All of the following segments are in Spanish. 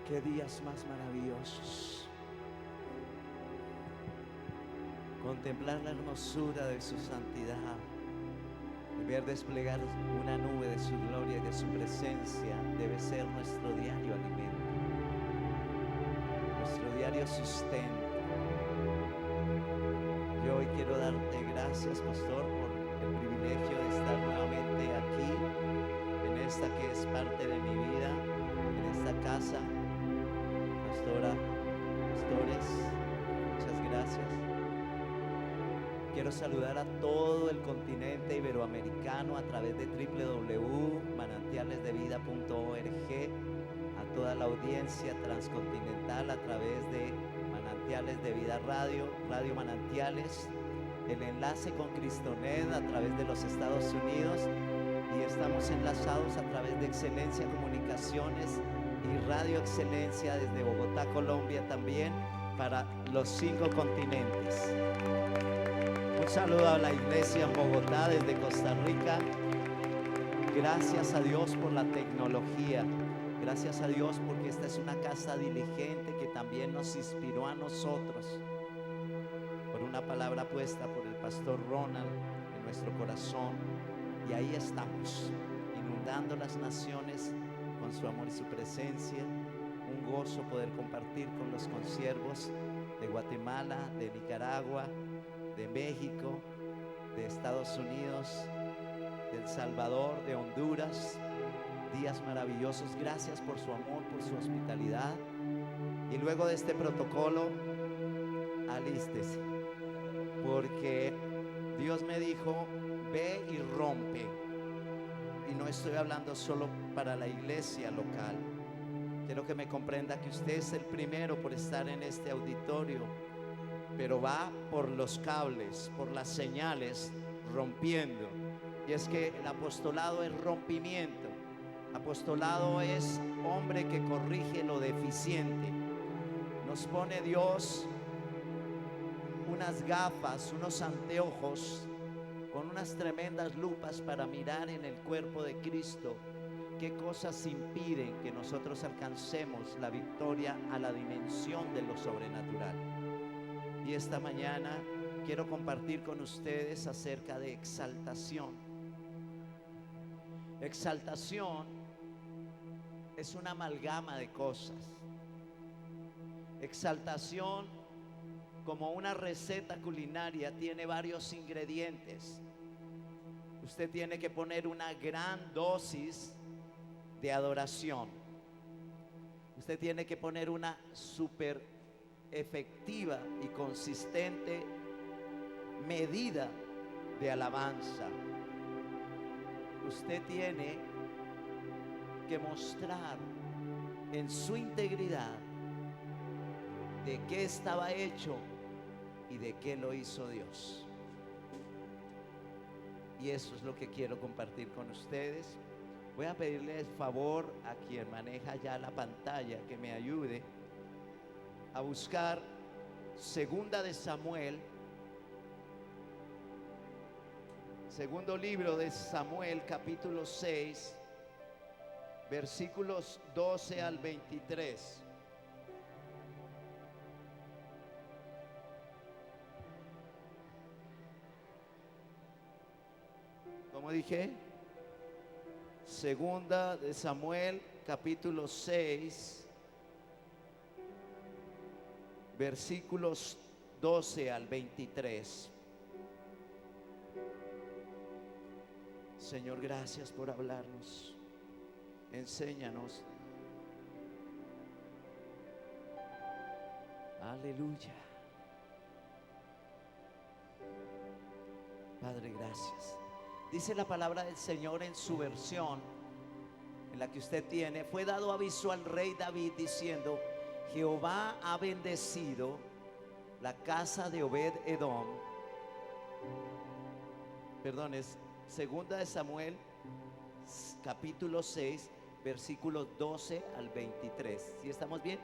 Qué días más maravillosos. Contemplar la hermosura de su santidad y ver desplegar una nube de su gloria y de su presencia debe ser nuestro diario alimento, nuestro diario sustento. Yo hoy quiero darte gracias, pastor, por el privilegio de estar nuevamente aquí, en esta que es parte de mi vida, en esta casa. Pastora, pastores, muchas gracias. Quiero saludar a todo el continente iberoamericano a través de www.manantialesdevida.org, a toda la audiencia transcontinental a través de Manantiales de Vida Radio, Radio Manantiales, el enlace con Cristonet a través de los Estados Unidos, y estamos enlazados a través de Excelencia Comunicaciones y Radio Excelencia desde Bogotá, Colombia, también para los 5 continentes. Un saludo a la iglesia en Bogotá desde Costa Rica. Gracias a Dios por la tecnología. Gracias a Dios porque esta es una casa diligente que también nos inspiró a nosotros por una palabra puesta por el pastor Ronald en nuestro corazón. Y ahí estamos, inundando las naciones con su amor y su presencia. Un gozo poder compartir con los consiervos de Guatemala, de Nicaragua, de México, de Estados Unidos, de El Salvador, de Honduras. Días maravillosos. Gracias por su amor, por su hospitalidad. Y luego de este protocolo, alístese, porque Dios me dijo: ve y rompe. Y no estoy hablando solo para la iglesia local. Quiero que me comprenda que usted es el primero por estar en este auditorio, pero va por los cables, por las señales, rompiendo. Y es que el apostolado es rompimiento. Apostolado es hombre que corrige lo deficiente. Nos pone Dios unas gafas, unos anteojos con unas tremendas lupas para mirar en el cuerpo de Cristo qué cosas impiden que nosotros alcancemos la victoria a la dimensión de lo sobrenatural. Y esta mañana quiero compartir con ustedes acerca de exaltación. Exaltación es una amalgama de cosas. Exaltación, como una receta culinaria, tiene varios ingredientes. Usted tiene que poner una gran dosis de adoración. Usted tiene que poner una súper efectiva y consistente medida de alabanza. Usted tiene que mostrar en su integridad de qué estaba hecho y de qué lo hizo Dios. Y eso es lo que quiero compartir con ustedes. Voy a pedirle el favor a quien maneja ya la pantalla que me ayude a buscar Segunda de Samuel, segundo libro de Samuel, capítulo 6, versículos 12 al 23. ¿Cómo dije? Segunda de Samuel, capítulo 6, versículos 12 al 23. Señor, gracias por hablarnos. Enséñanos. Aleluya. Padre, gracias. Dice la palabra del Señor en su versión, en la que usted tiene: fue dado aviso al rey David diciendo: Jehová ha bendecido la casa de Obed-Edom. Perdón, es Segunda de Samuel, capítulo 6, versículos 12 al 23. ¿Sí estamos bien?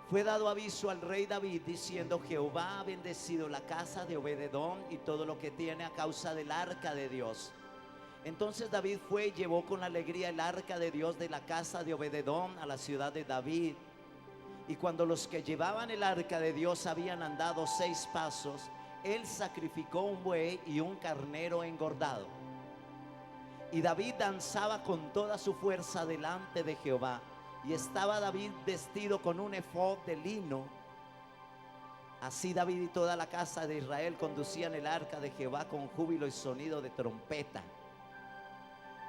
Fue dado aviso al rey David diciendo: Jehová ha bendecido la casa de Obed-Edom y todo lo que tiene a causa del arca de Dios. Entonces David fue y llevó con alegría el arca de Dios de la casa de Obededón a la ciudad de David. Y cuando los que llevaban el arca de Dios habían andado 6 pasos, él sacrificó un buey y un carnero engordado. Y David danzaba con toda su fuerza delante de Jehová. Y estaba David vestido con un efod de lino. Así David y toda la casa de Israel conducían el arca de Jehová con júbilo y sonido de trompeta.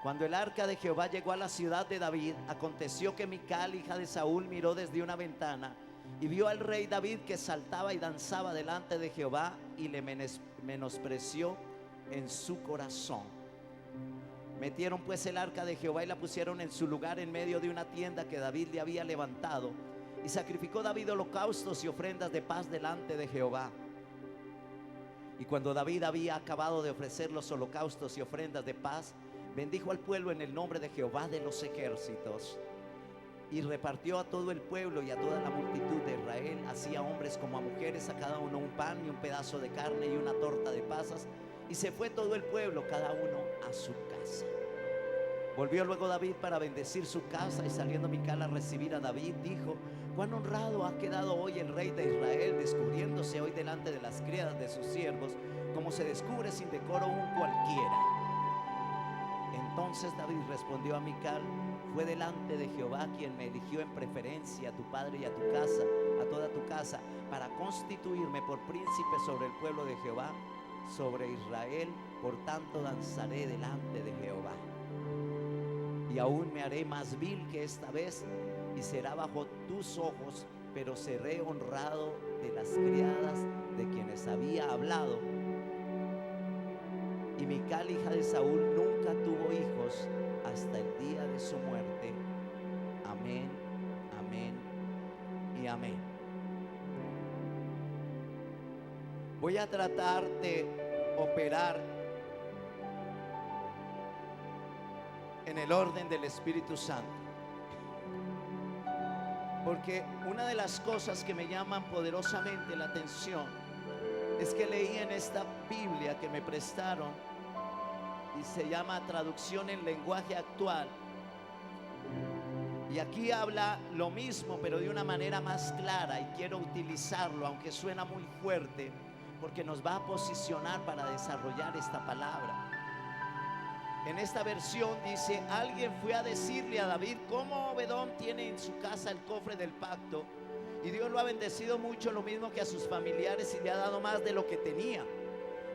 Cuando el arca de Jehová llegó a la ciudad de David, aconteció que Mical, hija de Saúl, miró desde una ventana y vio al rey David que saltaba y danzaba delante de Jehová, y le menospreció en su corazón. Metieron pues el arca de Jehová y la pusieron en su lugar en medio de una tienda que David le había levantado. Y sacrificó David holocaustos y ofrendas de paz delante de Jehová. Y cuando David había acabado de ofrecer los holocaustos y ofrendas de paz, bendijo al pueblo en el nombre de Jehová de los ejércitos. Y repartió a todo el pueblo y a toda la multitud de Israel, así a hombres como a mujeres, a cada uno un pan y un pedazo de carne y una torta de pasas. Y se fue todo el pueblo, cada uno a su casa. Volvió luego David para bendecir su casa, y saliendo Mical a recibir a David, dijo: cuán honrado ha quedado hoy el rey de Israel, descubriéndose hoy delante de las criadas de sus siervos, como se descubre sin decoro un cualquiera. Entonces David respondió a Mical: fue delante de Jehová quien me eligió en preferencia a tu padre y a tu casa, a toda tu casa, para constituirme por príncipe sobre el pueblo de Jehová, sobre Israel. Por tanto danzaré delante de Jehová. Y aún me haré más vil que esta vez, y será bajo tus ojos, pero seré honrado de las criadas de quienes había hablado. Y Mical, hija de Saúl, nunca tuvo hijos hasta el día de su muerte. Amén, amén y amén. Voy a tratar de operar en el orden del Espíritu Santo, porque una de las cosas que me llaman poderosamente la atención es que leí en esta Biblia que me prestaron, y se llama Traducción en Lenguaje Actual, y aquí habla lo mismo pero de una manera más clara, y quiero utilizarlo aunque suena muy fuerte, porque nos va a posicionar para desarrollar esta palabra. En esta versión dice: alguien fue a decirle a David cómo Obededón tiene en su casa el cofre del pacto, y Dios lo ha bendecido mucho, lo mismo que a sus familiares, y le ha dado más de lo que tenía.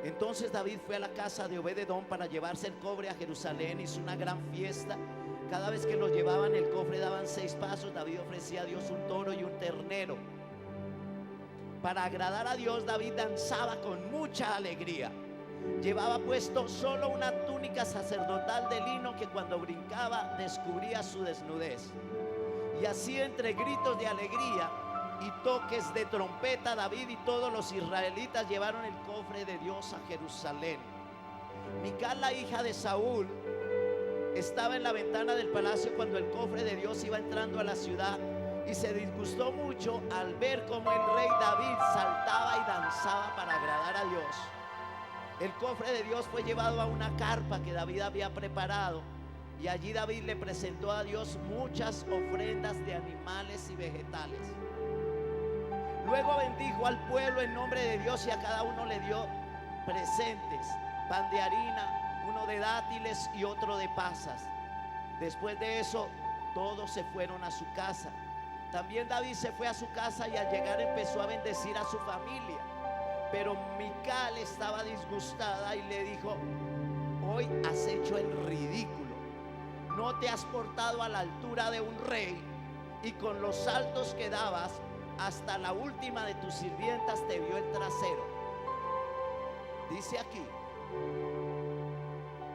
Entonces David fue a la casa de Obededón para llevarse el cofre a Jerusalén. Hizo una gran fiesta. Cada vez que lo llevaban el cofre daban 6 pasos. David ofrecía a Dios un toro y un ternero. Para agradar a Dios, David danzaba con mucha alegría. Llevaba puesto solo una túnica sacerdotal de lino que cuando brincaba descubría su desnudez. Y así, entre gritos de alegría y toques de trompeta, David y todos los israelitas llevaron el cofre de Dios a Jerusalén. Mical, la hija de Saúl, estaba en la ventana del palacio cuando el cofre de Dios iba entrando a la ciudad, y se disgustó mucho al ver cómo el rey David saltaba y danzaba para agradar a Dios. El cofre de Dios fue llevado a una carpa que David había preparado, y allí David le presentó a Dios muchas ofrendas de animales y vegetales. Luego bendijo al pueblo en nombre de Dios, y a cada uno le dio presentes: pan de harina, uno de dátiles y otro de pasas. Después de eso, todos se fueron a su casa. También David se fue a su casa, y al llegar empezó a bendecir a su familia. Pero Mical estaba disgustada y le dijo: hoy has hecho el ridículo. No te has portado a la altura de un rey, y con los saltos que dabas, hasta la última de tus sirvientas te vio el trasero. Dice aquí: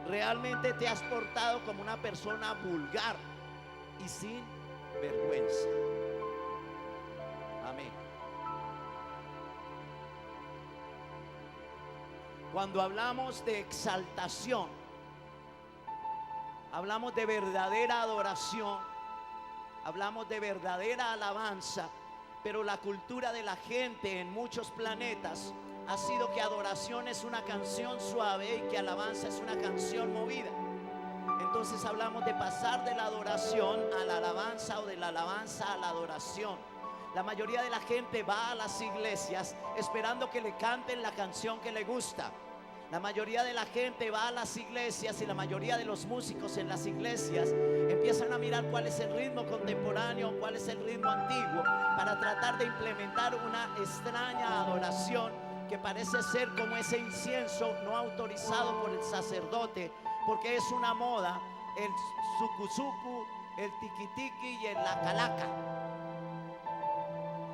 realmente te has portado como una persona vulgar y sin vergüenza. Amén. Cuando hablamos de exaltación, hablamos de verdadera adoración, hablamos de verdadera alabanza, pero la cultura de la gente en muchos planetas ha sido que adoración es una canción suave y que alabanza es una canción movida. Entonces hablamos de pasar de la adoración a la alabanza o de la alabanza a la adoración. La mayoría de la gente va a las iglesias esperando que le canten la canción que le gusta. La mayoría de la gente va a las iglesias y la mayoría de los músicos en las iglesias empiezan a mirar cuál es el ritmo contemporáneo, cuál es el ritmo antiguo, para tratar de implementar una extraña adoración que parece ser como ese incienso no autorizado por el sacerdote, porque es una moda, el suku-suku, el tiki-tiki y el lacalaca.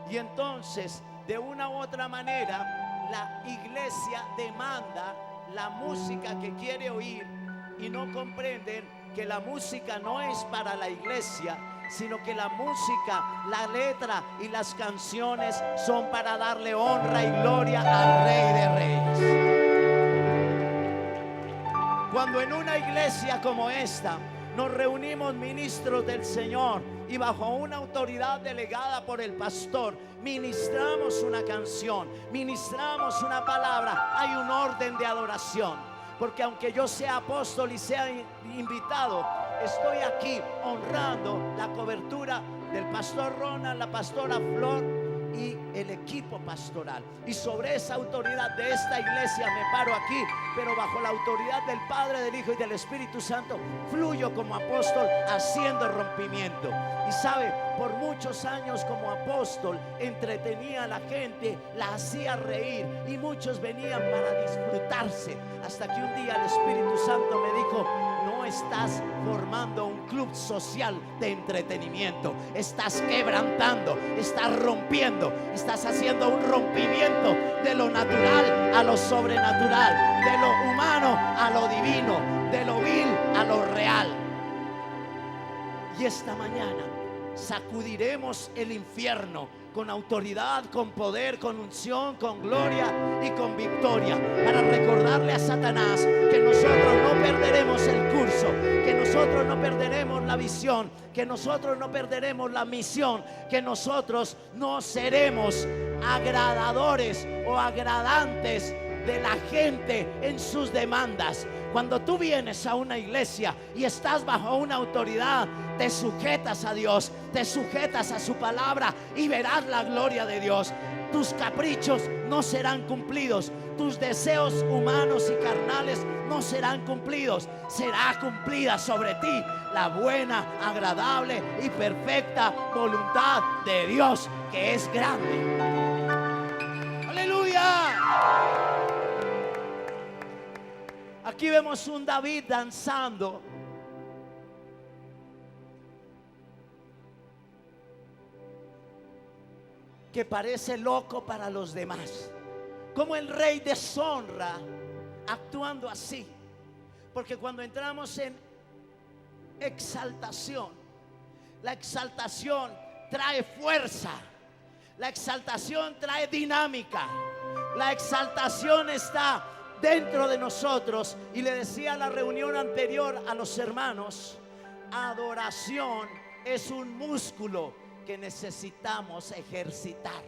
Y entonces, de una u otra manera, la iglesia demanda la música que quiere oír y no comprenden que la música no es para la iglesia, sino que la música, la letra y las canciones son para darle honra y gloria al Rey de Reyes. Cuando en una iglesia como esta nos reunimos ministros del Señor y bajo una autoridad delegada por el pastor ministramos una canción, ministramos una palabra, hay un orden de adoración. Porque aunque yo sea apóstol y sea invitado, estoy aquí honrando la cobertura del pastor Ronald, la pastora Flor y el equipo pastoral. Y sobre esa autoridad de esta iglesia me paro aquí, pero bajo la autoridad del Padre, del Hijo y del Espíritu Santo fluyo como apóstol haciendo rompimiento. Y sabe, por muchos años como apóstol entretenía a la gente, la hacía reír y muchos venían para disfrutarse, hasta que un día el Espíritu Santo me dijo: no estás formando un club social de entretenimiento, estás quebrantando, estás rompiendo, estás haciendo un rompimiento de lo natural a lo sobrenatural, de lo humano a lo divino, de lo vil a lo real. Y esta mañana sacudiremos el infierno con autoridad, con poder, con unción, con gloria y con victoria, para recordarle a Satanás que nosotros no perderemos el curso, que nosotros no perderemos la visión, que nosotros no perderemos la misión, que nosotros no seremos agradadores o agradantes de la gente en sus demandas. Cuando tú vienes a una iglesia y estás bajo una autoridad, te sujetas a Dios, te sujetas a su palabra y verás la gloria de Dios. Tus caprichos no serán cumplidos, tus deseos humanos y carnales no serán cumplidos. Será cumplida sobre ti la buena, agradable y perfecta voluntad de Dios, que es grande. ¡Aleluya! Aquí vemos un David danzando. Que parece loco para los demás. Como el rey deshonra actuando así. Porque cuando entramos en exaltación, la exaltación trae fuerza. La exaltación trae dinámica. La exaltación está dentro de nosotros. Y le decía a la reunión anterior a los hermanos: adoración es un músculo que necesitamos ejercitar.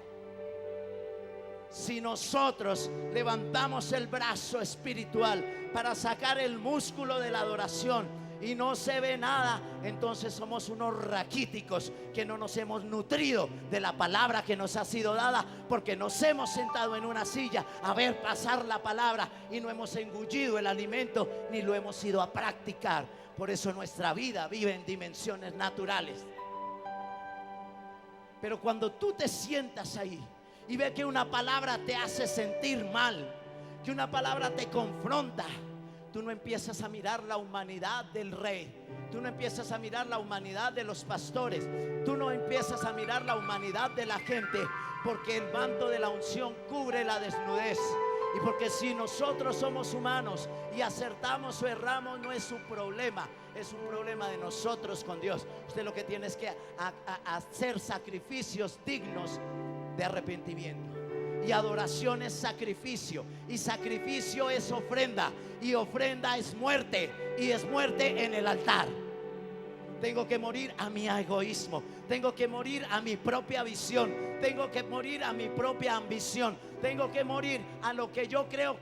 Si nosotros levantamos el brazo espiritual para sacar el músculo de la adoración y no se ve nada, entonces somos unos raquíticos que no nos hemos nutrido de la palabra que nos ha sido dada, porque nos hemos sentado en una silla a ver pasar la palabra y no hemos engullido el alimento ni lo hemos ido a practicar. Por eso nuestra vida vive en dimensiones naturales. Pero cuando tú te sientas ahí y ves que una palabra te hace sentir mal, que una palabra te confronta, tú no empiezas a mirar la humanidad del rey, tú no empiezas a mirar la humanidad de los pastores, tú no empiezas a mirar la humanidad de la gente, porque el manto de la unción cubre la desnudez. Y porque si nosotros somos humanos y acertamos o erramos, no es su problema, es un problema de nosotros con Dios. Usted lo que tiene es que hacer sacrificios dignos de arrepentimiento. Y adoración es sacrificio, y sacrificio es ofrenda, y ofrenda es muerte, y es muerte en el altar. Tengo que morir a mi egoísmo. Tengo que morir a mi propia visión. Tengo que morir a mi propia ambición. Tengo que morir a lo que yo creo.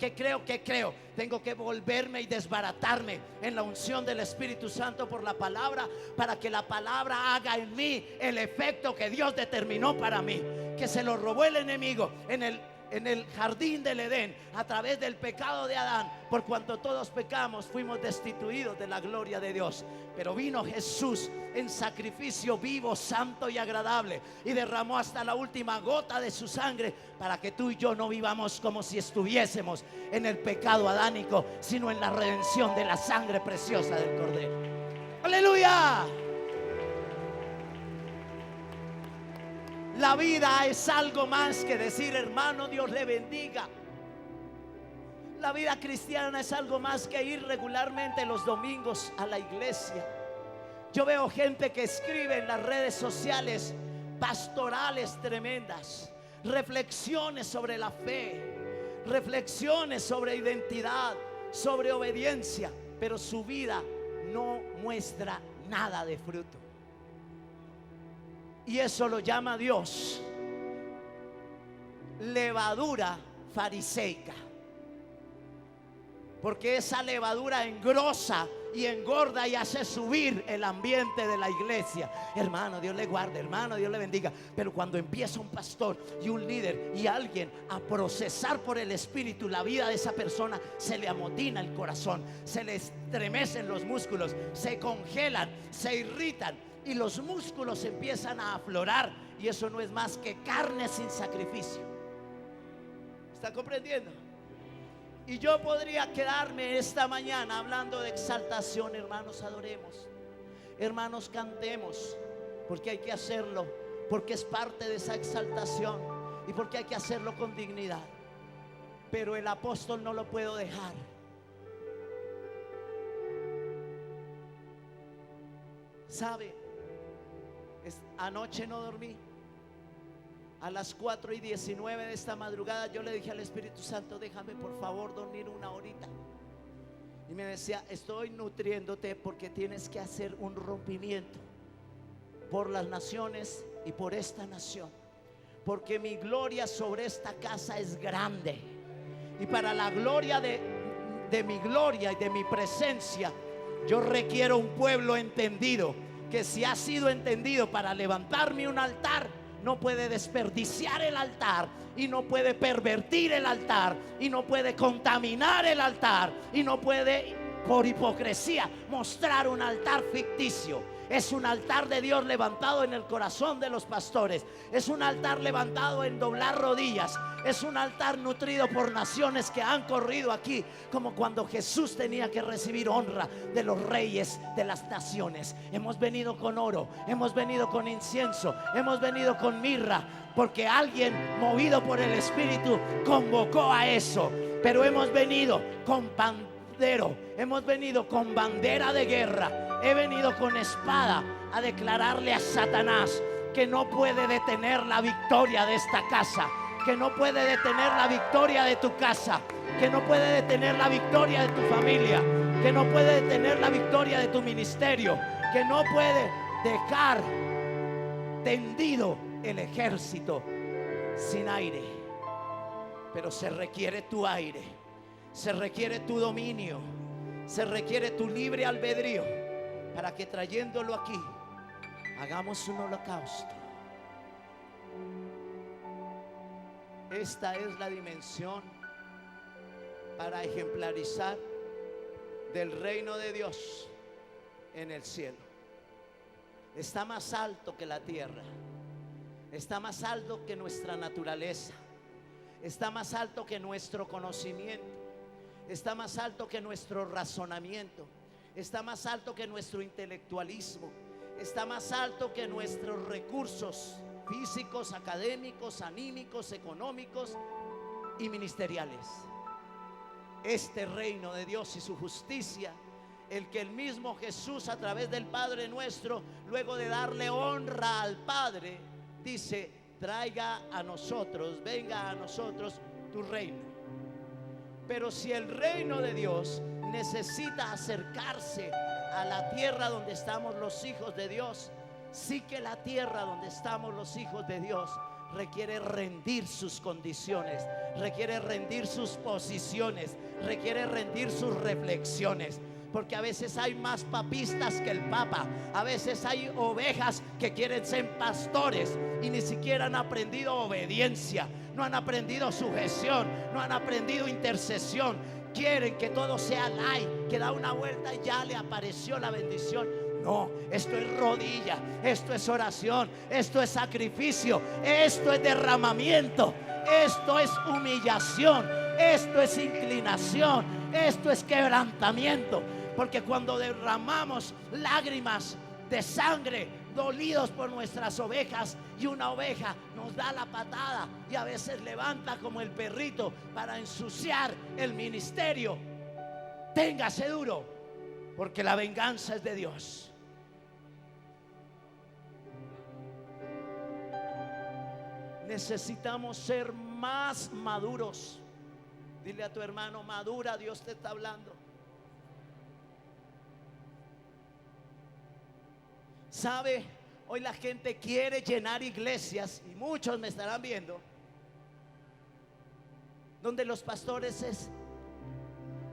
Tengo que volverme y desbaratarme en la unción del Espíritu Santo por la palabra, para que la palabra haga en mí el efecto que Dios determinó para mí, que se lo robó el enemigo en el jardín del Edén a través del pecado de Adán. Por cuanto todos pecamos, fuimos destituidos de la gloria de Dios. Pero vino Jesús en sacrificio vivo, santo y agradable, y derramó hasta la última gota de su sangre, para que tú y yo no vivamos como si estuviésemos en el pecado adánico, sino en la redención de la sangre preciosa del Cordero. ¡Aleluya! La vida es algo más que decir hermano, Dios le bendiga. La vida cristiana es algo más que ir regularmente los domingos a la iglesia. Yo veo gente que escribe en las redes sociales pastorales tremendas, reflexiones sobre la fe, reflexiones sobre identidad, sobre obediencia, pero su vida no muestra nada de fruto. Y eso lo llama Dios levadura fariseica, porque esa levadura engrosa y engorda y hace subir el ambiente de la iglesia. Hermano, Dios le guarde, hermano, Dios le bendiga. Pero cuando empieza un pastor y un líder y alguien a procesar por el Espíritu la vida de esa persona, se le amotina el corazón, se le estremecen los músculos, se congelan, se irritan y los músculos empiezan a aflorar. Y eso no es más que carne sin sacrificio. ¿Está comprendiendo? Y yo podría quedarme esta mañana hablando de exaltación. Hermanos, adoremos. Hermanos, cantemos, porque hay que hacerlo, porque es parte de esa exaltación y porque hay que hacerlo con dignidad. Pero el apóstol no lo puedo dejar. ¿Sabe? Anoche no dormí. A las 4:19 de esta madrugada yo le dije al Espíritu Santo: déjame por favor dormir una horita. Y me decía: estoy nutriéndote porque tienes que hacer un rompimiento por las naciones y por esta nación, porque mi gloria sobre esta casa es grande. Y para la gloria de mi gloria y de mi presencia, yo requiero un pueblo entendido, que si ha sido entendido para levantarme un altar, no puede desperdiciar el altar, y no puede pervertir el altar, y no puede contaminar el altar, y no puede por hipocresía mostrar un altar ficticio. Es un altar de Dios levantado en el corazón de los pastores. Es un altar levantado en doblar rodillas. Es un altar nutrido por naciones que han corrido aquí, como cuando Jesús tenía que recibir honra de los reyes de las naciones. Hemos venido con oro, hemos venido con incienso, hemos venido con mirra, porque alguien movido por el Espíritu convocó a eso. Pero hemos venido con pandero, hemos venido con bandera de guerra. He venido con espada a declararle a Satanás que no puede detener la victoria de esta casa, que no puede detener la victoria de tu casa, que no puede detener la victoria de tu familia, que no puede detener la victoria de tu ministerio, que no puede dejar tendido el ejército sin aire. Pero se requiere tu aire, se requiere tu dominio, se requiere tu libre albedrío, para que trayéndolo aquí hagamos un holocausto. Esta es la dimensión para ejemplarizar del reino de Dios en el cielo. Está más alto que la tierra, está más alto que nuestra naturaleza, está más alto que nuestro conocimiento, está más alto que nuestro razonamiento, está más alto que nuestro intelectualismo, está más alto que nuestros recursos físicos, académicos, anímicos, económicos y ministeriales. Este reino de Dios y su justicia, el que el mismo Jesús a través del Padre nuestro, luego de darle honra al Padre, dice: traiga a nosotros, venga a nosotros tu reino. Pero si el reino de Dios necesita acercarse a la tierra donde estamos los hijos de Dios, sí que la tierra donde estamos los hijos de Dios requiere rendir sus condiciones, requiere rendir sus posiciones, requiere rendir sus reflexiones. Porque a veces hay más papistas que el Papa. A veces hay ovejas que quieren ser pastores y ni siquiera han aprendido obediencia, no han aprendido sujeción, no han aprendido intercesión. Quieren que todo sea light, que da una vuelta y ya le apareció la bendición. No, esto es rodilla, esto es oración, esto es sacrificio, esto es derramamiento, esto es humillación, esto es inclinación, esto es quebrantamiento. Porque cuando derramamos lágrimas de sangre, dolidos por nuestras ovejas, y una oveja nos da la patada y a veces levanta como el perrito para ensuciar el ministerio, téngase duro, porque la venganza es de Dios. Necesitamos ser más maduros. Dile a tu hermano: madura, Dios te está hablando. ¿Sabe? Hoy la gente quiere llenar iglesias, y muchos me estarán viendo, donde los pastores es: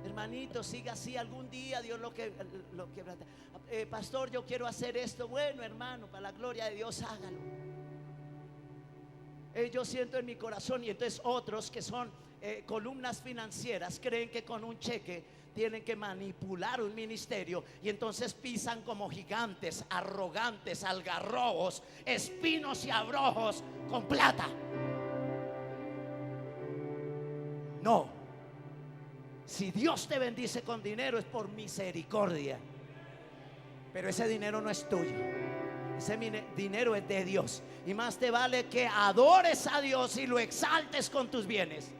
hermanito, siga así, algún día Dios lo que pastor, yo quiero hacer esto. Bueno, hermano, para la gloria de Dios, hágalo. Yo siento en mi corazón. Y entonces otros que son columnas financieras creen que con un cheque tienen que manipular un ministerio, y entonces pisan como gigantes, arrogantes, algarrobos, espinos y abrojos con plata. No, si Dios te bendice con dinero es por misericordia, pero ese dinero no es tuyo, ese dinero es de Dios. Y más te vale que adores a Dios y lo exaltes con tus bienes,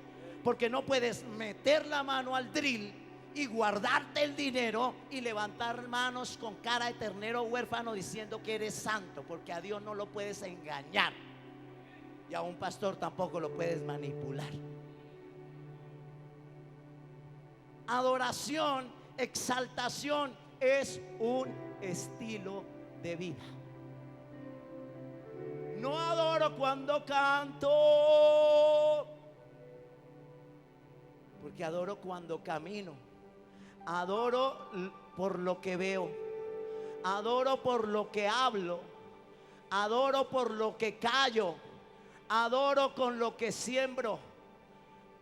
porque no puedes meter la mano al drill y guardarte el dinero y levantar manos con cara de ternero huérfano diciendo que eres santo, porque a Dios no lo puedes engañar y a un pastor tampoco lo puedes manipular. Adoración, exaltación es un estilo de vida. No adoro cuando canto, porque adoro cuando camino. Adoro por lo que veo, adoro por lo que hablo, adoro por lo que callo, adoro con lo que siembro,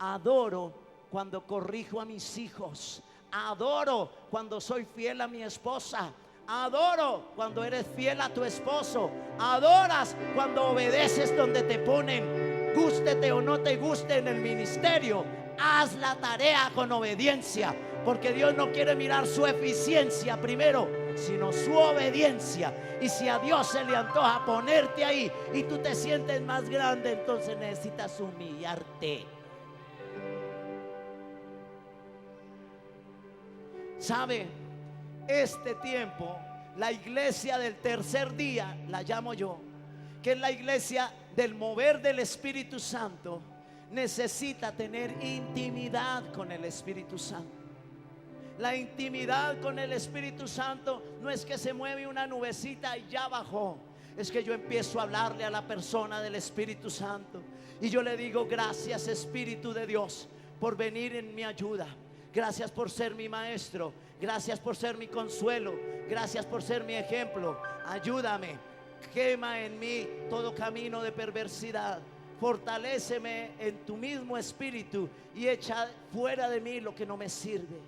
adoro cuando corrijo a mis hijos, adoro cuando soy fiel a mi esposa, adoro cuando eres fiel a tu esposo, adoras cuando obedeces donde te ponen, gústete o no te guste en el ministerio. Haz la tarea con obediencia, porque Dios no quiere mirar su eficiencia primero, sino su obediencia. Y si a Dios se le antoja ponerte ahí y tú te sientes más grande, entonces necesitas humillarte. ¿Sabe? Este tiempo, la iglesia del tercer día, la llamo yo, que es la iglesia del mover del Espíritu Santo, necesita tener intimidad con el Espíritu Santo. La intimidad con el Espíritu Santo no es que se mueve una nubecita y ya bajó. Es que yo empiezo a hablarle a la persona del Espíritu Santo y yo le digo: gracias, Espíritu de Dios, por venir en mi ayuda. Gracias por ser mi maestro. Gracias por ser mi consuelo. Gracias por ser mi ejemplo. Ayúdame. Quema en mí todo camino de perversidad. Fortaléceme en tu mismo espíritu y echa fuera de mí lo que no me sirve.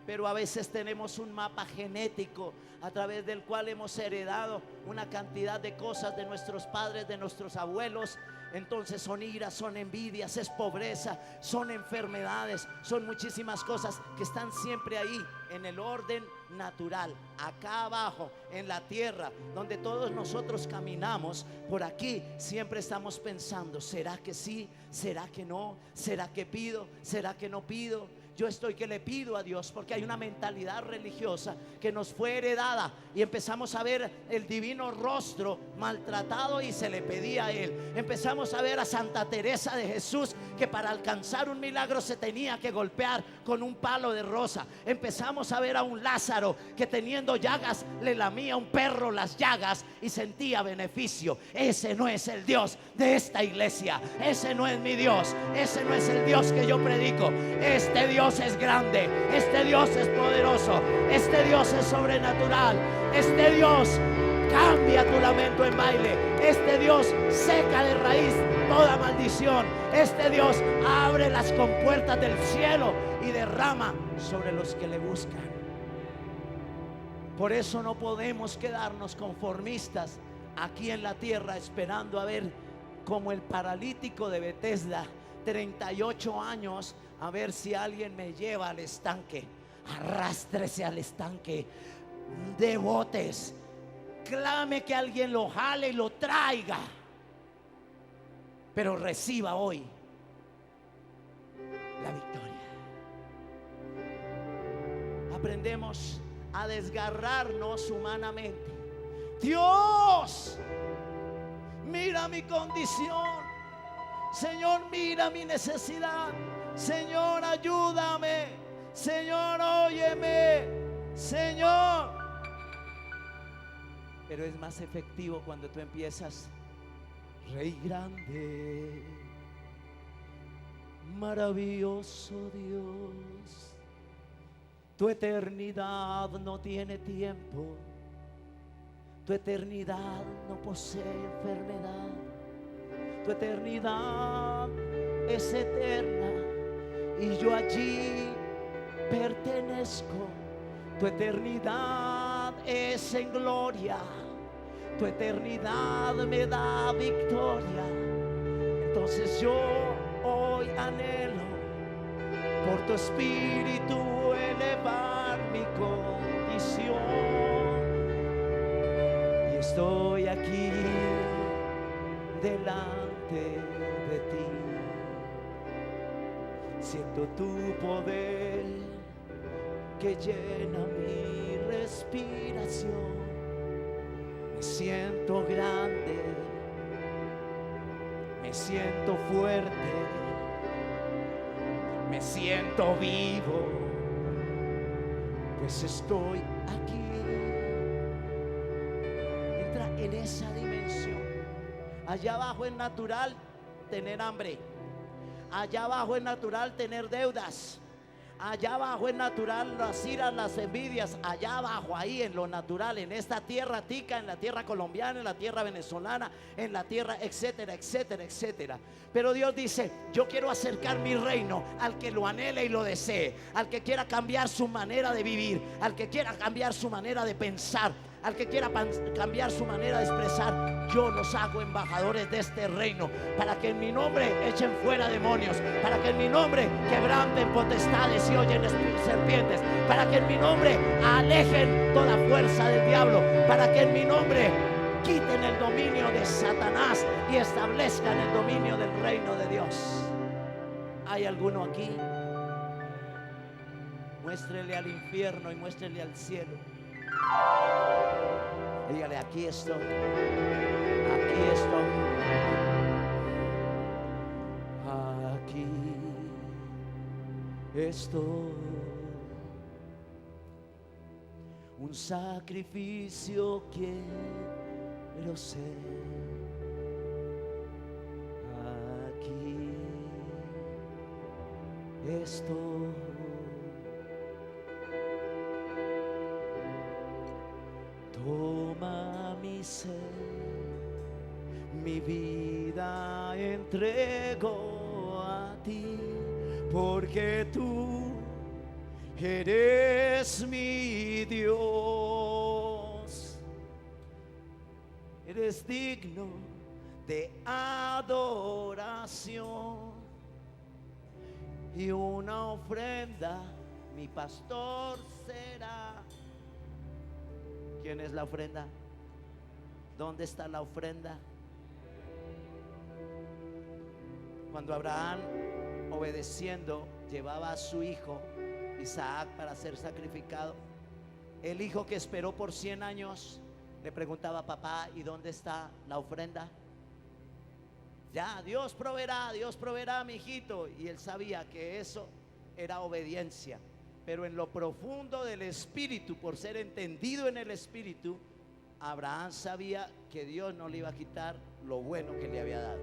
Pero a veces tenemos un mapa genético a través del cual hemos heredado una cantidad de cosas de nuestros padres, de nuestros abuelos. Entonces son iras, son envidias, es pobreza, son enfermedades, son muchísimas cosas que están siempre ahí en el orden natural, acá abajo en la tierra donde todos nosotros caminamos. Por aquí siempre estamos pensando: ¿será que sí? ¿Será que no? ¿Será que pido? ¿Será que no pido? Yo estoy que le pido a Dios, porque hay una mentalidad religiosa que nos fue heredada y empezamos a ver el divino rostro maltratado y se le pedía a Él. Empezamos a ver a Santa Teresa de Jesús, que para alcanzar un milagro se tenía que golpear con un palo de rosa. Empezamos a ver a un Lázaro que teniendo llagas le lamía un perro las llagas y sentía beneficio. Ese no es el Dios de esta iglesia, ese no es mi Dios, ese no es el Dios que yo predico. Este Dios es grande, este Dios es poderoso, este Dios es sobrenatural, este Dios cambia tu lamento en baile, este Dios seca de raíz toda maldición, este Dios abre las compuertas del cielo y derrama sobre los que le buscan. Por eso no podemos quedarnos conformistas aquí en la tierra esperando a ver como el paralítico de Betesda, 38 años, a ver si alguien me lleva al estanque. Arrástrese al estanque de botes, clame que alguien lo jale y lo traiga, pero reciba hoy la victoria. Aprendemos a desgarrarnos humanamente. Dios, mira mi condición. Señor, mira mi necesidad. Señor, ayúdame. Señor, óyeme. Señor. Pero es más efectivo cuando tú empiezas: Rey grande, maravilloso Dios, tu eternidad no tiene tiempo, tu eternidad no posee enfermedad, tu eternidad es eterna y yo allí pertenezco. Tu eternidad es en gloria, tu eternidad me da victoria. Entonces yo hoy anhelo por tu espíritu elevar mi condición, y estoy aquí delante de ti. Siento tu poder que llena mi respiración. Me siento grande, me siento fuerte, me siento vivo, pues estoy aquí. Entra en esa dimensión. Allá abajo es natural tener hambre, allá abajo es natural tener deudas, allá abajo es natural las iras, las envidias. Allá abajo, ahí en lo natural, en esta tierra tica, en la tierra colombiana, en la tierra venezolana, en la tierra, etcétera, etcétera, etcétera. Pero Dios dice: yo quiero acercar mi reino al que lo anhele y lo desee, al que quiera cambiar su manera de vivir, al que quiera cambiar su manera de pensar, al que quiera cambiar su manera de expresar. Yo los hago embajadores de este reino, para que en mi nombre echen fuera demonios, para que en mi nombre quebranten potestades y hollen serpientes, para que en mi nombre alejen toda fuerza del diablo, para que en mi nombre quiten el dominio de Satanás y establezcan el dominio del reino de Dios. ¿Hay alguno aquí? Muéstrele al infierno y muéstrele al cielo. Dígale: aquí estoy, aquí estoy, aquí estoy. Un sacrificio quiero ser. Aquí estoy. Toma mi ser, mi vida entrego a ti, porque tú eres mi Dios. Eres digno de adoración, y una ofrenda mi pastor será. ¿Quién es la ofrenda? ¿Dónde está la ofrenda? Cuando Abraham obedeciendo, llevaba a su hijo Isaac para ser sacrificado. El hijo que esperó por 100 años le preguntaba: papá, ¿y dónde está la ofrenda? Ya, Dios proveerá, mi hijito. Y él sabía que eso era obediencia, pero en lo profundo del espíritu, por ser entendido en el espíritu, Abraham sabía que Dios no le iba a quitar lo bueno que le había dado.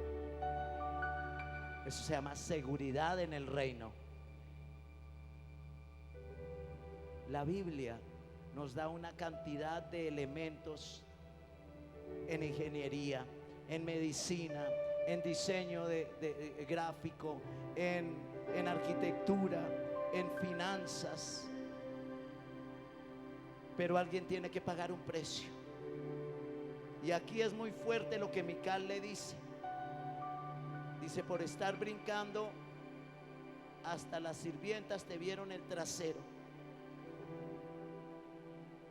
Eso se llama seguridad en el reino. La Biblia nos da una cantidad de elementos en ingeniería, en medicina, en diseño de gráfico, en arquitectura, en finanzas. Pero alguien tiene que pagar un precio. Y aquí es muy fuerte lo que Mical le dice. Dice: por estar brincando, hasta las sirvientas te vieron el trasero.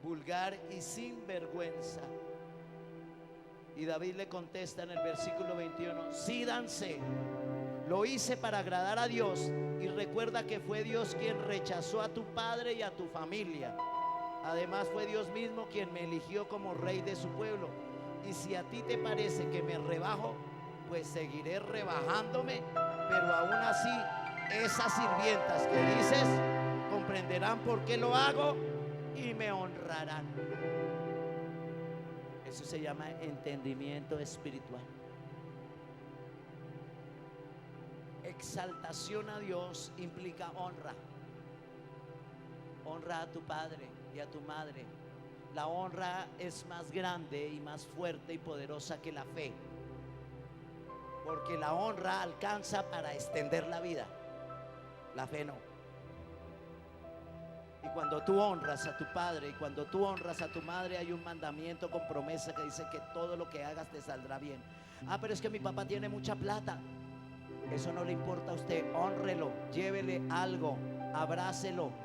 Vulgar y sin vergüenza. Y David le contesta en el versículo 21: sí, dancé, lo hice para agradar a Dios, y recuerda que fue Dios quien rechazó a tu padre y a tu familia. Además fue Dios mismo quien me eligió como rey de su pueblo. Y si a ti te parece que me rebajo, pues seguiré rebajándome, pero aún así esas sirvientas que dices comprenderán por qué lo hago y me honrarán. Eso se llama entendimiento espiritual. Exaltación a Dios implica honra. Honra a tu padre y a tu madre. La honra es más grande y más fuerte y poderosa que la fe, porque la honra alcanza para extender la vida, la fe no. Y cuando tú honras a tu padre y cuando tú honras a tu madre, hay un mandamiento con promesa que dice que todo lo que hagas te saldrá bien. Ah, pero es que mi papá tiene mucha plata. Eso no le importa a usted. Hónrelo, llévele algo, abrácelo.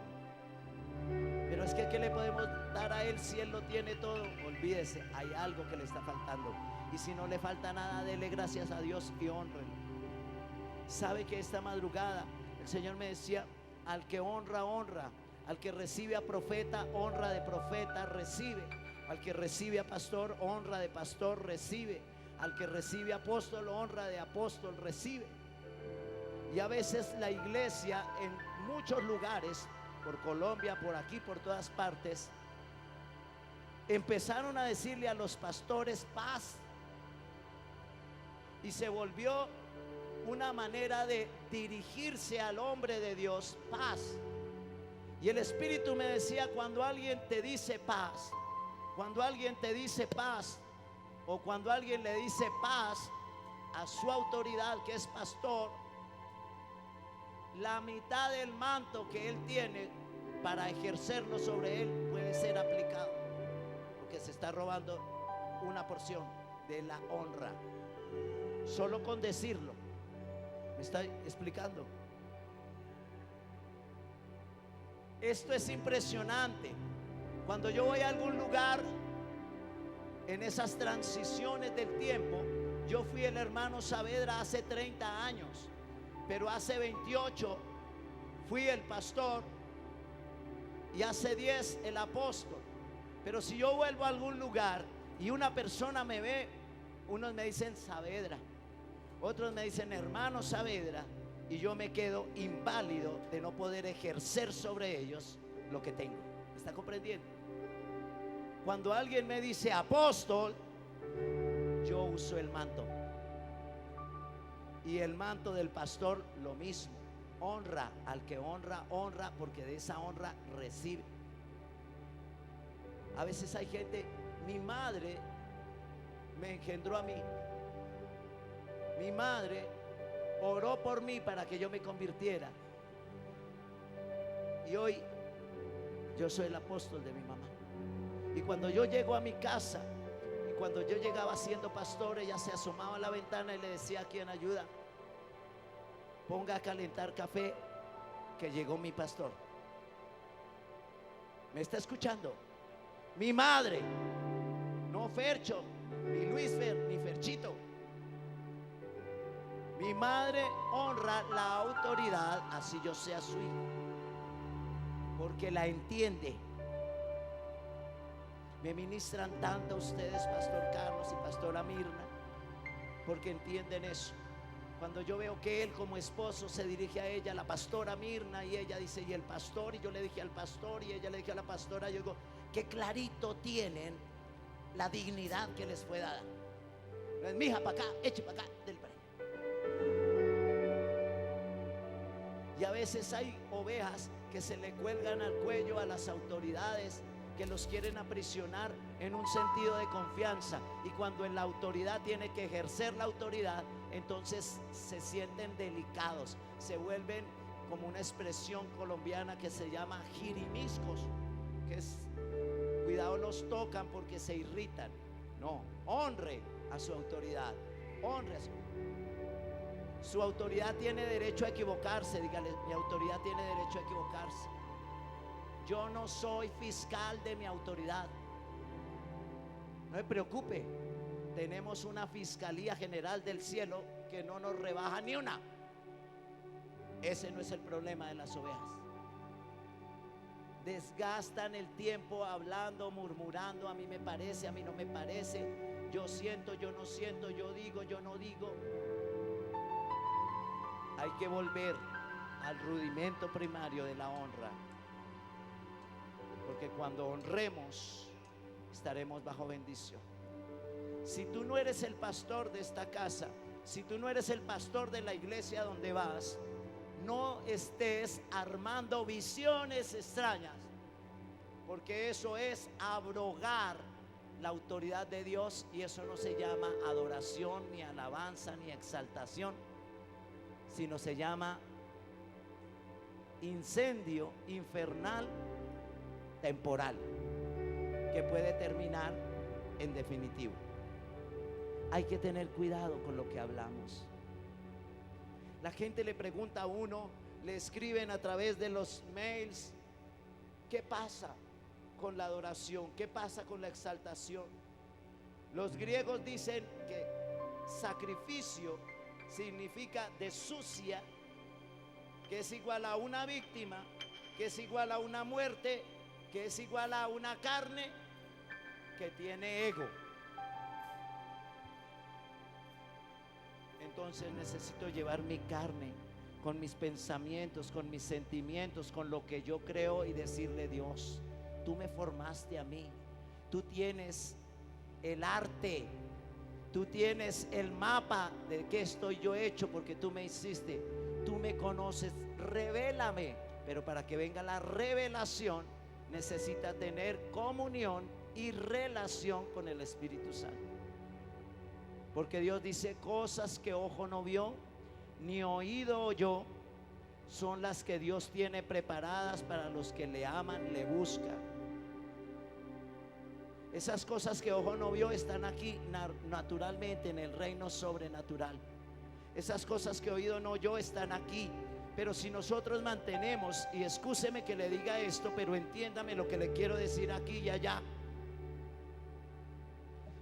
Pero es que ¿qué le podemos dar a él si él lo tiene todo? Olvídese, hay algo que le está faltando. Y si no le falta nada, dele gracias a Dios y hónrelo. Sabe que esta madrugada el Señor me decía: al que honra, honra. Al que recibe a profeta, honra de profeta, recibe. Al que recibe a pastor, honra de pastor, recibe. Al que recibe a apóstol, honra de apóstol, recibe. Y a veces la iglesia en muchos lugares, por Colombia, por aquí, por todas partes, empezaron a decirle a los pastores paz, y se volvió una manera de dirigirse al hombre de Dios: paz. Y el Espíritu me decía: cuando alguien te dice paz, cuando alguien te dice paz, o cuando alguien le dice paz a su autoridad, que es pastor, la mitad del manto que él tiene para ejercerlo sobre él puede ser aplicado, porque se está robando una porción de la honra solo con decirlo. ¿Me está explicando? Esto es impresionante. Cuando yo voy a algún lugar, en esas transiciones del tiempo, yo fui el hermano Saavedra hace 30 años, pero hace 28 fui el pastor y hace 10 el apóstol. Pero si yo vuelvo a algún lugar y una persona me ve, unos me dicen Saavedra, otros me dicen hermano Saavedra, y yo me quedo inválido de no poder ejercer sobre ellos lo que tengo. ¿Me está comprendiendo? Cuando alguien me dice apóstol, yo uso el manto. Y el manto del pastor lo mismo. Honra, al que honra, honra, porque de esa honra recibe. A veces hay gente, mi madre me engendró a mí. Mi madre oró por mí para que yo me convirtiera. Y hoy yo soy el apóstol de mi mamá. Y cuando yo llego a mi casa, y cuando yo llegaba siendo pastor, ella se asomaba a la ventana y le decía: ¿quién ayuda? Ponga a calentar café, que llegó mi pastor. ¿Me está escuchando? Mi madre, no Fercho, ni Luis Fer, ni Ferchito. Mi madre honra la autoridad, así yo sea su hijo, porque la entiende. Me ministran tanto ustedes, Pastor Carlos y Pastora Mirna, porque entienden eso. Cuando yo veo que él como esposo se dirige a ella, la pastora Mirna, y ella dice, y el pastor, y yo le dije al pastor, y ella le dije a la pastora, yo digo, qué clarito tienen la dignidad que les fue dada. No es, mija, para acá, eche para acá, del pre. Y a veces hay ovejas que se le cuelgan al cuello a las autoridades, que los quieren aprisionar en un sentido de confianza, y cuando en la autoridad tiene que ejercer la autoridad, entonces se sienten delicados, se vuelven como una expresión colombiana que se llama jirimiscos, que es, cuidado, los tocan porque se irritan. No, honre a su autoridad, honre a su autoridad. Tiene derecho a equivocarse. Dígale, mi autoridad tiene derecho a equivocarse. Yo no soy fiscal de mi autoridad. No se preocupe, tenemos una Fiscalía General del Cielo que no nos rebaja ni una. Ese no es el problema de las ovejas. Desgastan el tiempo hablando, murmurando, a mí me parece, a mí no me parece, yo siento, yo no siento, yo digo, yo no digo. Hay que volver al rudimento primario de la honra, porque cuando honremos estaremos bajo bendición. Si tú no eres el pastor de esta casa, si tú no eres el pastor de la iglesia donde vas, no estés armando visiones extrañas, porque eso es abrogar la autoridad de Dios, y eso no se llama adoración, ni alabanza, ni exaltación, sino se llama incendio infernal temporal, que puede terminar en definitivo. Hay que tener cuidado con lo que hablamos. La gente le pregunta a uno, le escriben a través de los mails, ¿qué pasa con la adoración? ¿Qué pasa con la exaltación? Los griegos dicen que sacrificio significa de sucia, que es igual a una víctima, que es igual a una muerte, que es igual a una carne que tiene ego. Entonces necesito llevar mi carne con mis pensamientos, con mis sentimientos, con lo que yo creo, y decirle: Dios, tú me formaste a mí, tú tienes el arte, tú tienes el mapa de qué estoy yo hecho, porque tú me hiciste, tú me conoces, revélame. Pero para que venga la revelación necesita tener comunión y relación con el Espíritu Santo. Porque Dios dice: cosas que ojo no vio, ni oído oyó, son las que Dios tiene preparadas para los que le aman, le buscan. Esas cosas que ojo no vio están aquí naturalmente en el reino sobrenatural. Esas cosas que oído no oyó están aquí. Pero si nosotros mantenemos, y excúseme que le diga esto, pero entiéndame lo que le quiero decir aquí y allá.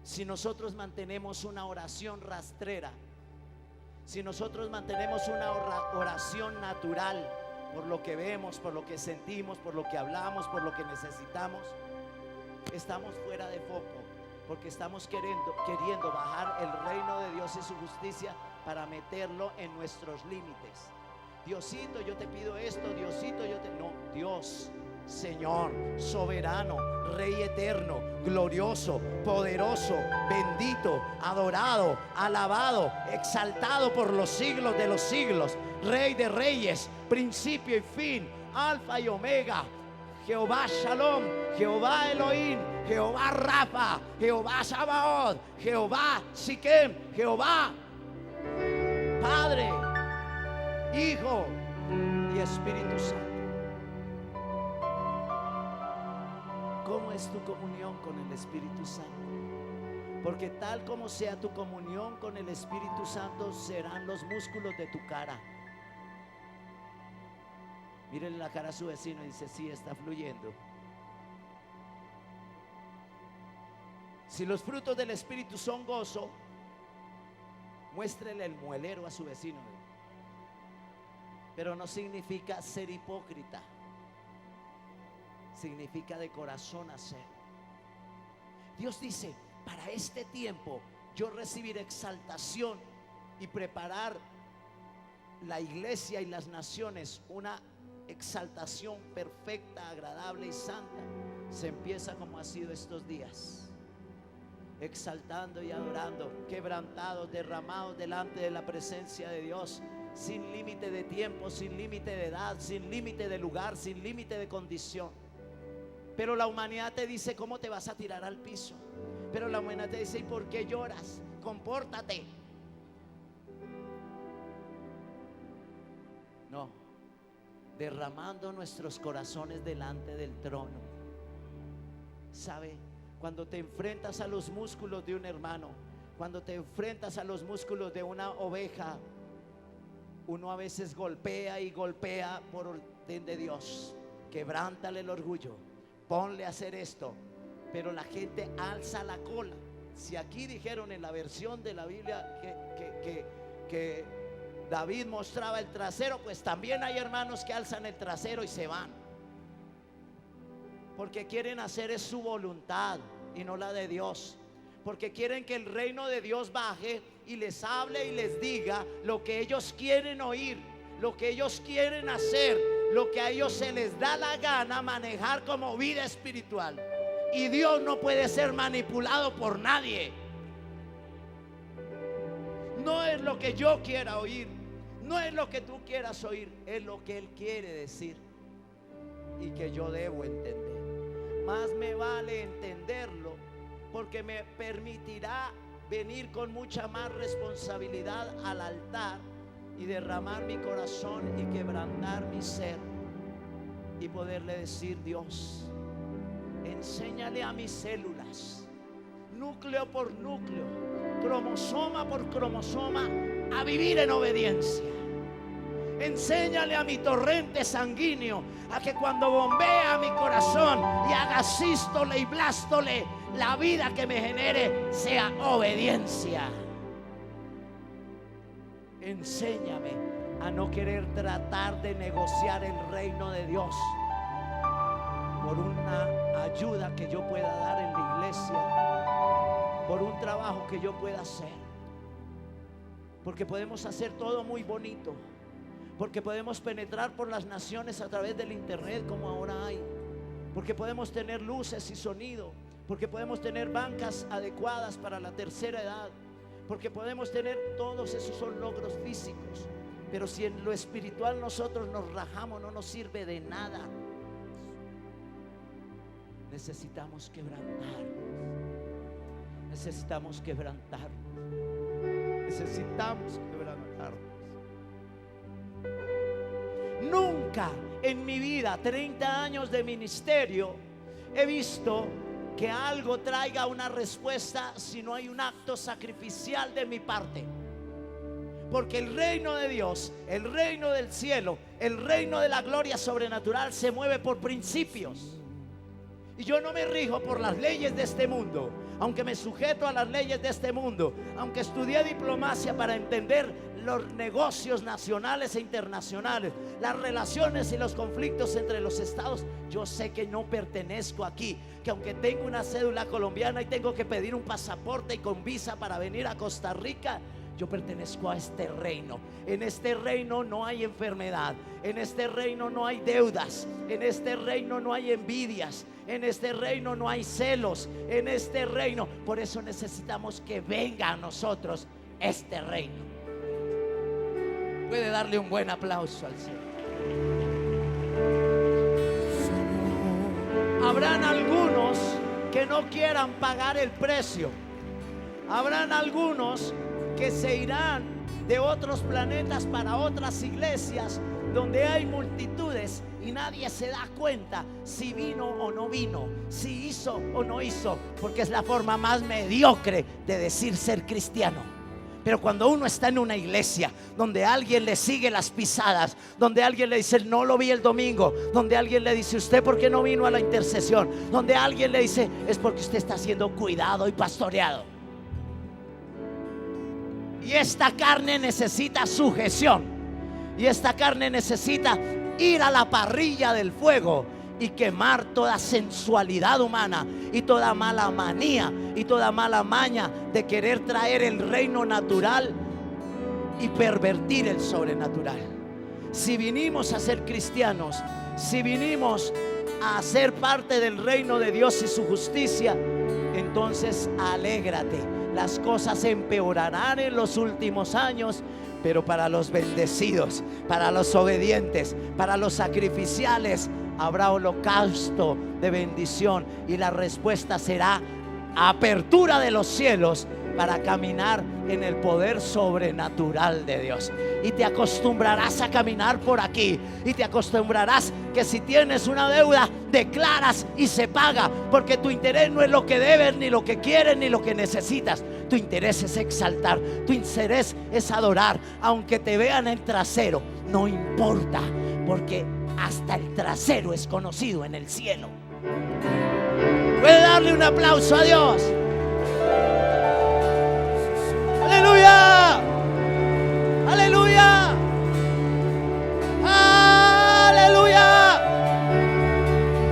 Si nosotros mantenemos una oración rastrera, si nosotros mantenemos una oración natural, por lo que vemos, por lo que sentimos, por lo que hablamos, por lo que necesitamos, estamos fuera de foco, porque estamos queriendo bajar el reino de Dios y su justicia para meterlo en nuestros límites. Diosito, yo te pido esto, Diosito, no, Dios, Señor, soberano, Rey eterno, glorioso, poderoso, bendito, adorado, alabado, exaltado por los siglos de los siglos, Rey de reyes, principio y fin, Alfa y Omega, Jehová Shalom, Jehová Elohim, Jehová Rafa, Jehová Sabaoth, Jehová Siquem, Jehová Padre, Hijo y Espíritu Santo. ¿Cómo es tu comunión con el Espíritu Santo? Porque tal como sea tu comunión con el Espíritu Santo, serán los músculos de tu cara. Mírenle la cara a su vecino y dice: sí, está fluyendo. Si los frutos del Espíritu son gozo, Muéstrele el muelero a su vecino. Pero no significa ser hipócrita, significa de corazón hacer. Dios dice: para este tiempo yo recibiré exaltación y preparar la iglesia y las naciones una exaltación perfecta, agradable y santa. Se empieza como ha sido estos días, exaltando y adorando, quebrantados, derramados delante de la presencia de Dios, sin límite de tiempo, sin límite de edad, sin límite de lugar, sin límite de condición. Pero la humanidad te dice: ¿cómo te vas a tirar al piso? Pero la humanidad te dice: ¿y por qué lloras? Compórtate. No, derramando nuestros corazones delante del trono. ¿Sabe? Cuando te enfrentas a los músculos de un hermano, cuando te enfrentas a los músculos de una oveja, uno a veces golpea y golpea por orden de Dios. Quebrántale el orgullo, ponle a hacer esto. Pero la gente alza la cola. Si aquí dijeron en la versión de la Biblia que David mostraba el trasero, pues también hay hermanos que alzan el trasero y se van, porque quieren hacer es su voluntad y no la de Dios. Porque quieren que el reino de Dios baje y les hable y les diga lo que ellos quieren oír, lo que ellos quieren hacer, lo que a ellos se les da la gana manejar como vida espiritual. Y Dios no puede ser manipulado por nadie. No es lo que yo quiera oír, no es lo que tú quieras oír, es lo que Él quiere decir y que yo debo entender. Más me vale entenderlo, porque me permitirá venir con mucha más responsabilidad al altar y derramar mi corazón y quebrantar mi ser y poderle decir: Dios, enséñale a mis células, núcleo por núcleo, cromosoma por cromosoma, a vivir en obediencia. Enséñale a mi torrente sanguíneo a que cuando bombea mi corazón y haga sístole y blástole, la vida que me genere sea obediencia. Enséñame a no querer tratar de negociar el reino de Dios por una ayuda que yo pueda dar en la iglesia, por un trabajo que yo pueda hacer. Porque podemos hacer todo muy bonito, porque podemos penetrar por las naciones a través del internet como ahora hay, porque podemos tener luces y sonido, porque podemos tener bancas adecuadas para la tercera edad, porque podemos tener, todos esos son logros físicos. Pero si en lo espiritual nosotros nos rajamos, no nos sirve de nada. Necesitamos quebrantarnos. Necesitamos quebrantarnos. Necesitamos quebrantarnos. Nunca en mi vida, 30 años de ministerio, he visto que algo traiga una respuesta si no hay un acto sacrificial de mi parte. Porque el reino de Dios, el reino del cielo, el reino de la gloria sobrenatural se mueve por principios. Y yo no me rijo por las leyes de este mundo, aunque me sujeto a las leyes de este mundo, aunque estudié diplomacia para entender los negocios nacionales e internacionales, las relaciones y los conflictos entre los estados. Yo sé que no pertenezco aquí, que aunque tengo una cédula colombiana y tengo que pedir un pasaporte y con visa para venir a Costa Rica, yo pertenezco a este reino. En este reino no hay enfermedad, en este reino no hay deudas, en este reino no hay envidias, en este reino no hay celos, en este reino. Por eso necesitamos que venga a nosotros este reino. Puede darle un buen aplauso al Señor. Habrán algunos que no quieran pagar el precio. Habrán algunos que se irán de otros planetas para otras iglesias donde hay multitudes y nadie se da cuenta si vino o no vino, si hizo o no hizo, porque es la forma más mediocre de decir ser cristiano. Pero cuando uno está en una iglesia donde alguien le sigue las pisadas, donde alguien le dice: no lo vi el domingo, donde alguien le dice: usted ¿por qué no vino a la intercesión?, donde alguien le dice: es porque usted está siendo cuidado y pastoreado. Y esta carne necesita sujeción. Y esta carne necesita ir a la parrilla del fuego y quemar toda sensualidad humana y toda mala manía y toda mala maña de querer traer el reino natural y pervertir el sobrenatural. Si vinimos a ser cristianos, si vinimos a ser parte del reino de Dios y su justicia, entonces alégrate. Las cosas empeorarán en los últimos años, pero para los bendecidos, para los obedientes, para los sacrificiales, habrá holocausto de bendición. Y la respuesta será apertura de los cielos para caminar en el poder sobrenatural de Dios. Y te acostumbrarás a caminar por aquí. Y te acostumbrarás que si tienes una deuda, declaras y se paga. Porque tu interés no es lo que debes, ni lo que quieres, ni lo que necesitas. Tu interés es exaltar. Tu interés es adorar. Aunque te vean el trasero, no importa, porque hasta el trasero es conocido en el cielo. ¿Puede darle un aplauso a Dios? ¡Aleluya! ¡Aleluya! ¡Aleluya!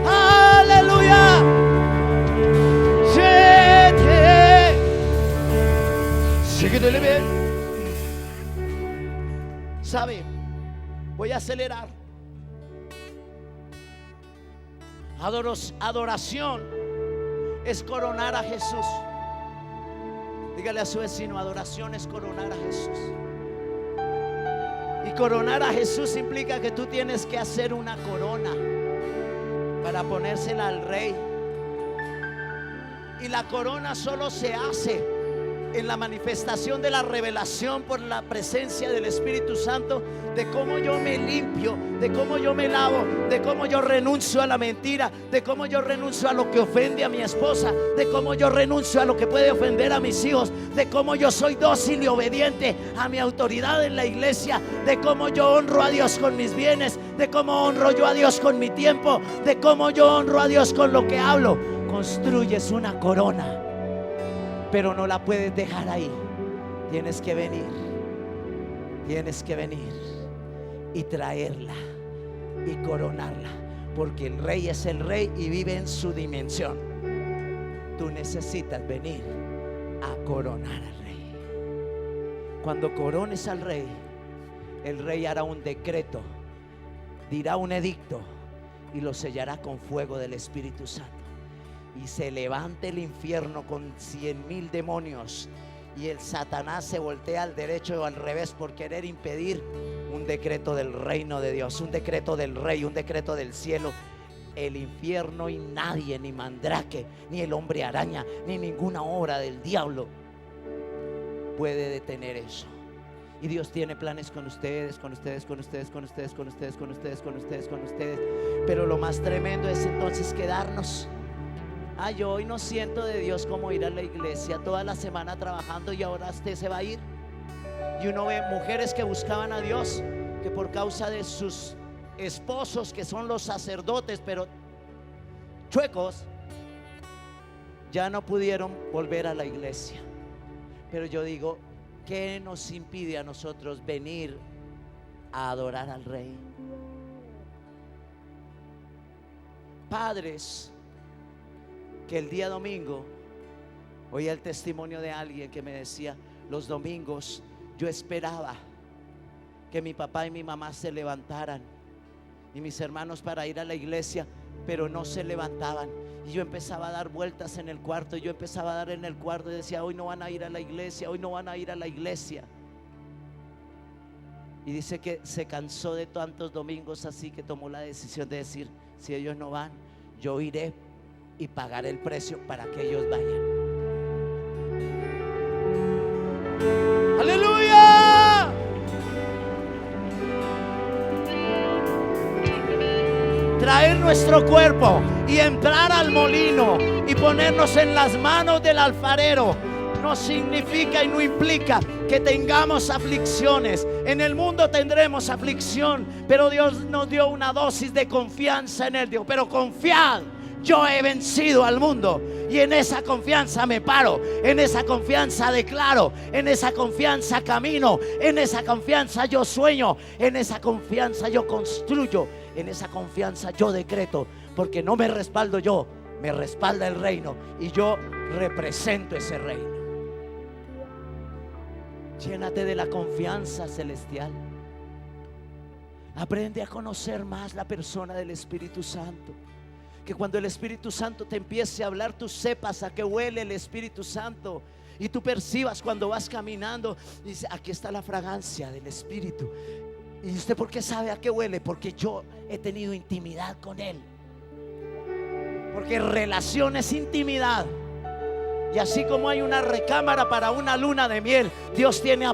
¡Aleluya! Síguele bien. ¿Sabe? Voy a acelerar. Adoración es coronar a Jesús. Dígale a su vecino: adoración es coronar a Jesús. Y coronar a Jesús implica que tú tienes que hacer una corona para ponérsela al rey. Y la corona solo se hace en la manifestación de la revelación por la presencia del Espíritu Santo, de cómo yo me limpio, de cómo yo me lavo, de cómo yo renuncio a la mentira, de cómo yo renuncio a lo que ofende a mi esposa, de cómo yo renuncio a lo que puede ofender a mis hijos, de cómo yo soy dócil y obediente a mi autoridad en la iglesia, de cómo yo honro a Dios con mis bienes, de cómo honro yo a Dios con mi tiempo, de cómo yo honro a Dios con lo que hablo. Construyes una corona, pero no la puedes dejar ahí. Tienes que venir y traerla y coronarla, porque el rey es el rey y vive en su dimensión. Tú necesitas venir a coronar al rey. Cuando corones al rey, el rey hará un decreto, dirá un edicto y lo sellará con fuego del Espíritu Santo. Y se levante el infierno con 100,000 demonios, y el Satanás se voltea al derecho o al revés por querer impedir un decreto del reino de Dios, un decreto del rey, un decreto del cielo. El infierno y nadie, ni Mandrake, ni el hombre araña, ni ninguna obra del diablo puede detener eso. Y Dios tiene planes con ustedes, con ustedes, con ustedes, con ustedes, con ustedes, con ustedes, con ustedes, con ustedes. Pero lo más tremendo es entonces quedarnos. Yo hoy no siento de Dios como ir a la iglesia toda la semana trabajando, y ahora usted se va a ir. Y uno ve mujeres que buscaban a Dios, que por causa de sus esposos, que son los sacerdotes, pero chuecos, ya no pudieron volver a la iglesia. Pero yo digo, ¿qué nos impide a nosotros venir a adorar al Rey? Padres que el día domingo oía el testimonio de alguien que me decía: los domingos yo esperaba que mi papá y mi mamá se levantaran y mis hermanos para ir a la iglesia, pero no se levantaban. Y yo empezaba a dar vueltas en el cuarto, yo empezaba a dar en el cuarto y decía: hoy no van a ir a la iglesia, hoy no van a ir a la iglesia. Y dice que se cansó de tantos domingos así, que tomó la decisión de decir: si ellos no van, yo iré y pagaré el precio para que ellos vayan. ¡Aleluya! Traer nuestro cuerpo y entrar al molino y ponernos en las manos del alfarero no significa y no implica que tengamos aflicciones. En el mundo tendremos aflicción, pero Dios nos dio una dosis de confianza en Él. Dijo: pero confiad, Yo he vencido al mundo y en esa confianza me paro, en esa confianza declaro, en esa confianza camino, en esa confianza yo sueño, en esa confianza yo construyo, en esa confianza yo decreto, porque no me respaldo yo, me respalda el reino y yo represento ese reino. Llénate de la confianza celestial. Aprende a conocer más la persona del Espíritu Santo. Que cuando el Espíritu Santo te empiece a hablar, tú sepas a qué huele el Espíritu Santo. Y tú percibas cuando vas caminando, dice, aquí está la fragancia del Espíritu. ¿Y usted por qué sabe a qué huele? Porque yo he tenido intimidad con Él. Porque relación es intimidad. Y así como hay una recámara para una luna de miel, Dios tiene